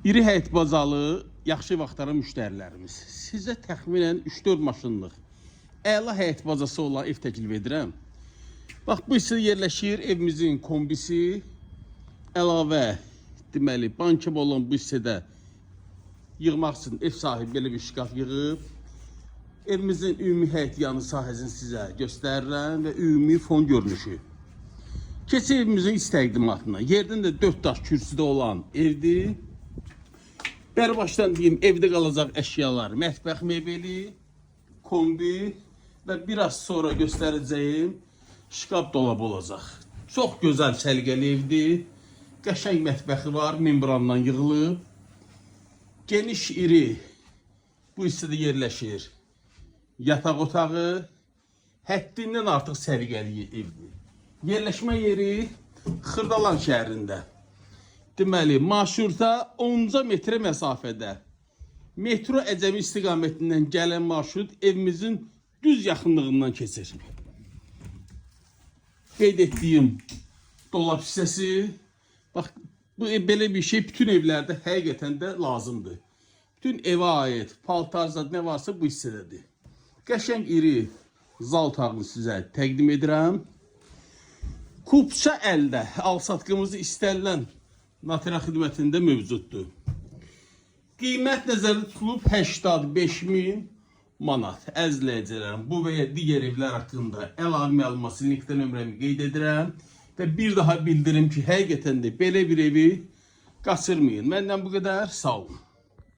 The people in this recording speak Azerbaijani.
İri həyət bazalı, yaxşı vaxtlara müştərilərimiz. Sizə təxminən 3-4 maşınlıq əla həyət bazası olan ev təklif edirəm. Bax, bu hissədə yerləşir evimizin kombisi. Əlavə, deməli, bankım olan bu hissədə yığmaq üçün ev sahibi belə bir şkaf yığıb. Evimizin ümumi həyət yanı sahəsini sizə göstərirəm və ümumi fon görünüşü. Keçək evimizin iç təqdimatına. Yerdən də 4 daş kürsüdə olan evdir. Bəri başdan deyim, evdə qalacaq əşyalar, mətbəx mebeli, kombi və biraz sonra göstərəcəyim şkaf dolabı olacaq. Çox gözəl səliqəli evdir. Qəşəng mətbəxi var, membrandan yığılıb. Geniş, iri bu hissədə yerləşir yataq otağı. Həddindən artıq səliqəli evdir. Yerləşmə yeri Xırdalan şəhərində. Deməli, marşruta 10 metre məsafədə. Metro Əcəmi istiqamətindən gələn marşrut evimizin düz yaxınlığından keçir. Qeyd etdiyim dolab hissəsi. Bax, bu belə bir şey bütün evlərdə həqiqətən də lazımdır. Bütün evə aid paltarzad nə varsa bu hissədədir. Qəşəng iri zal otağını sizə təqdim edirəm. Kupça əldə al-satqımızı istənilən notarial xidmətində mövcuddur. Qiymət nəzərdə tutulub 85.000 manat. Əzləyəcəyəm, bu və ya digər evlər haqqında əlavə məlumatı linkdə nömrəmi qeyd edirəm. Və bir daha bildirim ki, həqiqətən də belə bir evi qaçırmayın. Məndən bu qədər, sağ olun.